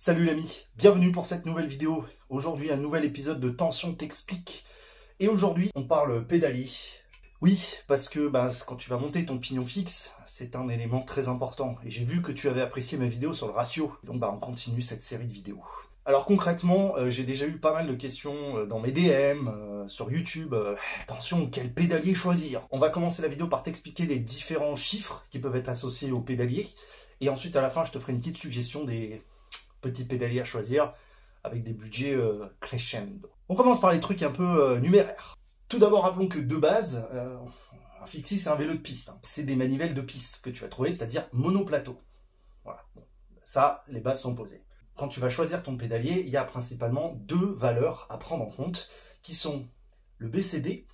Salut l'ami, bienvenue pour cette nouvelle vidéo. Aujourd'hui un nouvel épisode de Tension t'explique. Et aujourd'hui on parle pédalier. Oui, parce que quand tu vas monter ton pignon fixe, c'est un élément très important. Et j'ai vu que tu avais apprécié ma vidéo sur le ratio. Donc on continue cette série de vidéos. Alors concrètement, j'ai déjà eu pas mal de questions dans mes DM, sur YouTube. Attention, quel pédalier choisir? On va commencer la vidéo par t'expliquer les différents chiffres qui peuvent être associés au pédalier. Et ensuite à la fin, je te ferai une petite suggestion des petits pédaliers à choisir avec des budgets crescendo. On commence par les trucs un peu numéraires. Tout d'abord, rappelons que de base, un fixie c'est un vélo de piste. C'est des manivelles de piste que tu vas trouver, c'est-à-dire monoplateau. Voilà, bon, ça, les bases sont posées. Quand tu vas choisir ton pédalier, il y a principalement deux valeurs à prendre en compte, qui sont le BCD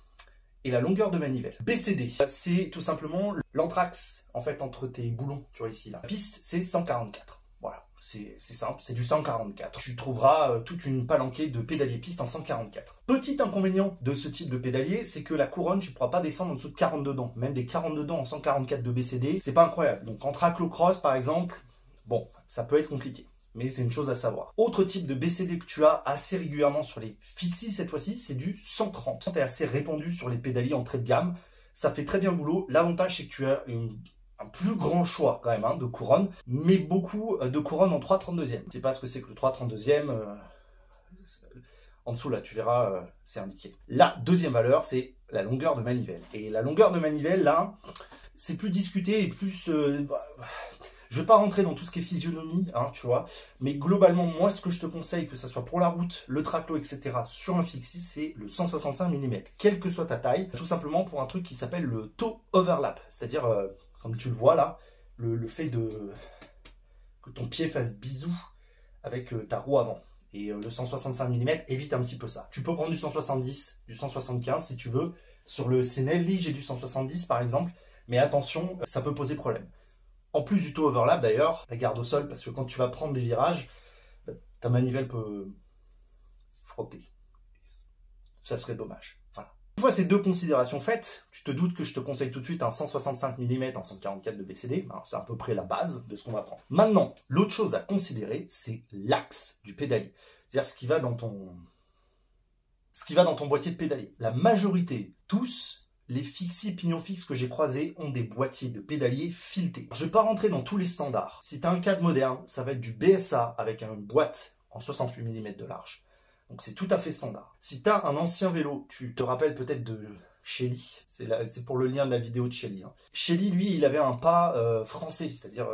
et la longueur de manivelle. BCD, c'est tout simplement l'anthrax en fait entre tes boulons, tu vois ici là. La piste, c'est 144. Voilà, c'est simple, c'est du 144. Tu trouveras toute une palanquée de pédaliers piste en 144. Petit inconvénient de ce type de pédalier, c'est que la couronne, tu ne pourras pas descendre en dessous de 42 dents. Même des 42 dents en 144 de BCD, c'est pas incroyable. Donc en traclocross par exemple, bon, ça peut être compliqué. Mais c'est une chose à savoir. Autre type de BCD que tu as assez régulièrement sur les fixies cette fois-ci, c'est du 130. C'est assez répandu sur les pédaliers entrée de gamme. Ça fait très bien le boulot. L'avantage, c'est que tu as un plus grand choix quand même de couronne, mais beaucoup de couronnes en 3/32e. Je ne sais pas ce que c'est que le 3/32e. En dessous là, tu verras, c'est indiqué. La deuxième valeur, c'est la longueur de manivelle. Et la longueur de manivelle, là, c'est plus discuté et plus... Je ne vais pas rentrer dans tout ce qui est physionomie, tu vois, mais globalement, moi, ce que je te conseille, que ce soit pour la route, le traclo, etc., sur un fixie, c'est le 165 mm, quelle que soit ta taille, tout simplement pour un truc qui s'appelle le toe overlap, c'est-à-dire, comme tu le vois là, le fait que ton pied fasse bisou avec ta roue avant. Et le 165 mm évite un petit peu ça. Tu peux prendre du 170, du 175 si tu veux. Sur le Senelli, j'ai du 170 par exemple, mais attention, ça peut poser problème. En plus du toe overlap d'ailleurs, la garde au sol, parce que quand tu vas prendre des virages, ta manivelle peut frotter. Ça serait dommage. Voilà. Une fois ces deux considérations faites, tu te doutes que je te conseille tout de suite un 165 mm en 144 de BCD. C'est à peu près la base de ce qu'on va prendre. Maintenant, l'autre chose à considérer, c'est l'axe du pédalier. C'est-à-dire ce qui va dans ton boîtier de pédalier. La majorité, tous, les fixie pignon fixe que j'ai croisés ont des boîtiers de pédalier filetés. Je ne vais pas rentrer dans tous les standards. Si tu as un cadre moderne, ça va être du BSA avec une boîte en 68 mm de large. Donc c'est tout à fait standard. Si tu as un ancien vélo, tu te rappelles peut-être de Shelly, c'est pour le lien de la vidéo de Shelly. Shelly, lui, il avait un pas français, c'est-à-dire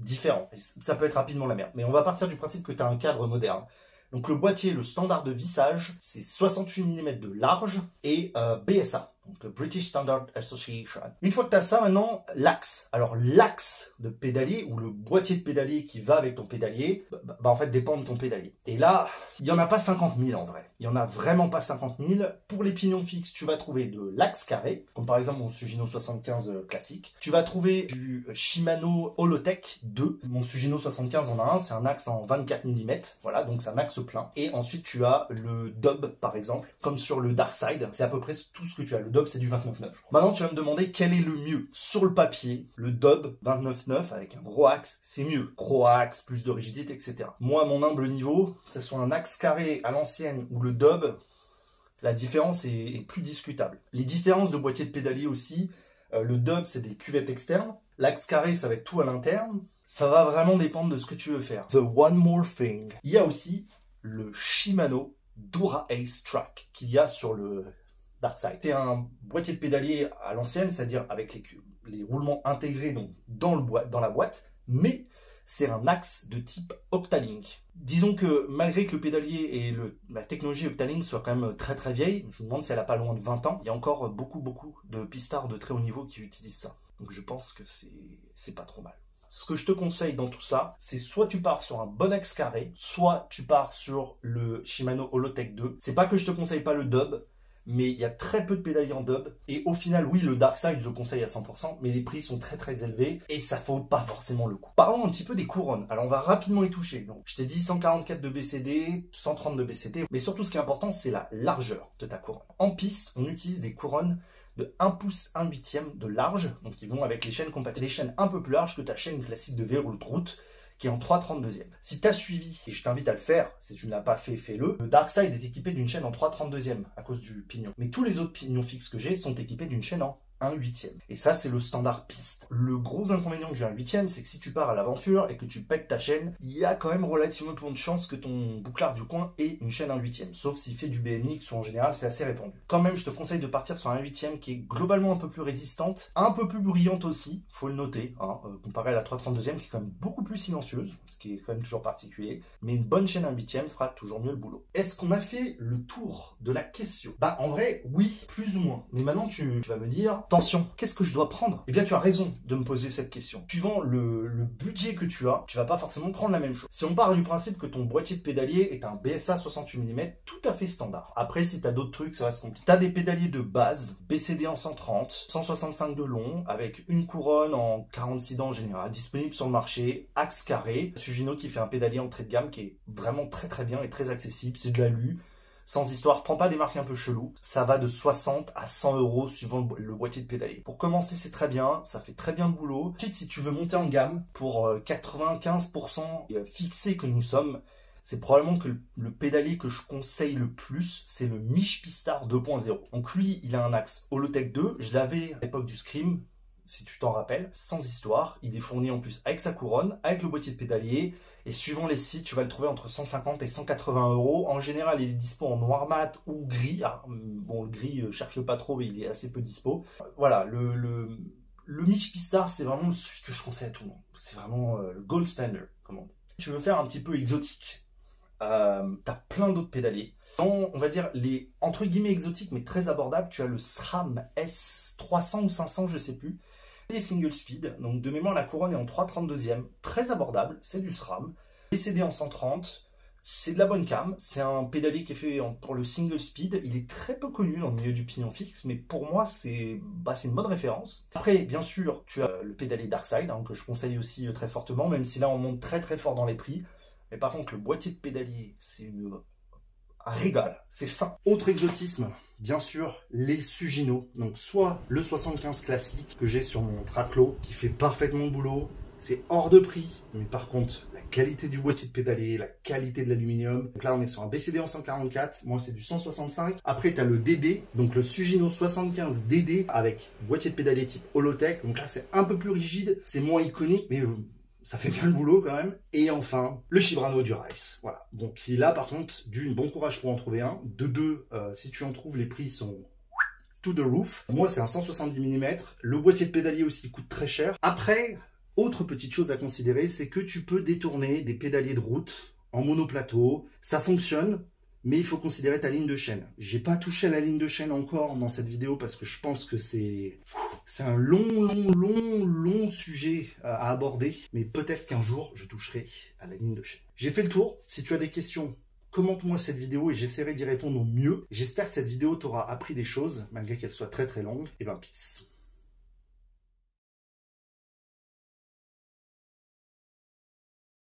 différent. Ça peut être rapidement la merde. Mais on va partir du principe que tu as un cadre moderne. Donc le boîtier, le standard de vissage, c'est 68 mm de large et BSA, donc le British Standard Association. Une fois que tu as ça, maintenant, l'axe. Alors l'axe de pédalier ou le boîtier de pédalier qui va avec ton pédalier, en fait dépend de ton pédalier. Et là, il n'y en a pas 50 000 en vrai. Il n'y en a vraiment pas 50 000. Pour les pignons fixes, tu vas trouver de l'axe carré, comme par exemple mon Sugino 75 classique. Tu vas trouver du Shimano Holotech 2. Mon Sugino 75 en a un, c'est un axe en 24 mm. Voilà, donc c'est un axe plein. Et ensuite, tu as le Dub, par exemple, comme sur le Darkside. C'est à peu près tout ce que tu as. Le Dub, c'est du 29,9, je crois. Maintenant, tu vas me demander quel est le mieux. Sur le papier, le Dub 29,9 avec un gros axe, c'est mieux. Gros axe, plus de rigidité, etc. Moi, à mon humble niveau, que ce soit un axe carré à l'ancienne ou le Dub, la différence est plus discutable. Les différences de boîtier de pédalier aussi, le Dub, c'est des cuvettes externes. L'axe carré, ça va être tout à l'interne. Ça va vraiment dépendre de ce que tu veux faire. The one more thing. Il y a aussi le Shimano Dura Ace Track qu'il y a sur le Darkside. C'est un boîtier de pédalier à l'ancienne, c'est-à-dire avec les roulements intégrés donc, dans la boîte, mais c'est un axe de type Octalink. Disons que malgré que le pédalier et la technologie Octalink soit quand même très très vieille, je me demande si elle n'a pas loin de 20 ans, il y a encore beaucoup de pistards de très haut niveau qui utilisent ça. Donc je pense que c'est pas trop mal. Ce que je te conseille dans tout ça, c'est soit tu pars sur un bon axe carré, soit tu pars sur le Shimano Holotech 2. C'est pas que je te conseille pas le Dub, mais il y a très peu de pédaliers en Dub. Et au final, oui, le Darkside, je le conseille à 100%, mais les prix sont très très élevés et ça vaut pas forcément le coup. Parlons un petit peu des couronnes. Alors on va rapidement y toucher. Donc, je t'ai dit 144 de BCD, 130 de BCD, mais surtout ce qui est important, c'est la largeur de ta couronne. En piste, on utilise des couronnes de 1 pouce 1/8 de large, donc qui vont avec les chaînes compatibles. Des chaînes un peu plus larges que ta chaîne classique de vélo de route, qui est en 3/32e. Si tu as suivi, et je t'invite à le faire, si tu ne l'as pas fait, fais-le, le Darkside est équipé d'une chaîne en 3/32e à cause du pignon. Mais tous les autres pignons fixes que j'ai sont équipés d'une chaîne en 1/8e. Et ça, c'est le standard piste. Le gros inconvénient que j'ai à 1/8e, c'est que si tu pars à l'aventure et que tu pètes ta chaîne, il y a quand même relativement peu de chances que ton bouclard du coin ait une chaîne 1/8e. Sauf s'il fait du BMX ou en général, c'est assez répandu. Quand même, je te conseille de partir sur un 1/8e qui est globalement un peu plus résistante, un peu plus bruyante aussi, faut le noter, hein, comparé à la 3/32e qui est quand même beaucoup plus silencieuse, ce qui est quand même toujours particulier. Mais une bonne chaîne 1/8e fera toujours mieux le boulot. Est-ce qu'on a fait le tour de la question? Bah, en vrai, oui, plus ou moins. Mais maintenant, tu vas me dire, attention, qu'est-ce que je dois prendre? Eh bien, tu as raison de me poser cette question. Suivant le budget que tu as, tu vas pas forcément prendre la même chose. Si on part du principe que ton boîtier de pédalier est un BSA 68 mm, tout à fait standard. Après, si tu as d'autres trucs, ça va se compliquer. Tu as des pédaliers de base, BCD en 130, 165 de long, avec une couronne en 46 dents en général, disponible sur le marché, axe carré. Sugino qui fait un pédalier entrée de gamme qui est vraiment très bien et très accessible. C'est de l'alu. Sans histoire, prends pas des marques un peu cheloues. Ça va de 60 à 100 € suivant le boîtier de pédalier. Pour commencer, c'est très bien. Ça fait très bien le boulot. Ensuite, si tu veux monter en gamme, pour 95% fixé que nous sommes, c'est probablement que le pédalier que je conseille le plus, c'est le Mich Pistard 2.0. Donc lui, il a un axe Holotech 2. Je l'avais à l'époque du Scream, si tu t'en rappelles. Sans histoire, il est fourni en plus avec sa couronne, avec le boîtier de pédalier. Et suivant les sites, tu vas le trouver entre 150 et 180 €. En général, il est dispo en noir mat ou gris. Ah, bon, le gris, cherche pas trop, mais il est assez peu dispo. Voilà, le Mich Pistard, c'est vraiment celui que je conseille à tout le monde. C'est vraiment le gold standard, comme on dit. Si tu veux faire un petit peu exotique, t'as plein d'autres pédaliers. On va dire les entre guillemets exotiques, mais très abordables. Tu as le SRAM S300 ou 500, je sais plus. Et single speed, donc de mémoire la couronne est en 3/32e, très abordable, c'est du SRAM. BCD en 130, c'est de la bonne cam, c'est un pédalier qui est fait pour le single speed, il est très peu connu dans le milieu du pignon fixe, mais pour moi c'est une bonne référence. Après bien sûr tu as le pédalier Darkside, hein, que je conseille aussi très fortement, même si là on monte très fort dans les prix. Mais par contre le boîtier de pédalier, c'est un régal, c'est fin. Autre exotisme, bien sûr, les Sugino. Donc soit le 75 classique que j'ai sur mon Traclo, qui fait parfaitement le boulot, c'est hors de prix, mais par contre, la qualité du boîtier de pédalier, la qualité de l'aluminium. Donc là, on est sur un BCD en 144, moi c'est du 165. Après, tu as le DD, donc le Sugino 75 DD avec boîtier de pédalier type Holotech. Donc là, c'est un peu plus rigide, c'est moins iconique, mais ça fait bien le boulot quand même. Et enfin, le Shimano Dura-Ace. Voilà. Donc là, par contre, d'une, bon courage pour en trouver un. De deux, si tu en trouves, les prix sont to the roof. Moi, c'est un 170 mm. Le boîtier de pédalier aussi coûte très cher. Après, autre petite chose à considérer, c'est que tu peux détourner des pédaliers de route en monoplateau. Ça fonctionne, mais il faut considérer ta ligne de chaîne. J'ai pas touché à la ligne de chaîne encore dans cette vidéo parce que je pense que c'est un long sujet à aborder. Mais peut-être qu'un jour, je toucherai à la ligne de chaîne. J'ai fait le tour. Si tu as des questions, commente-moi cette vidéo et j'essaierai d'y répondre au mieux. J'espère que cette vidéo t'aura appris des choses, malgré qu'elle soit très longue. Et ben, peace.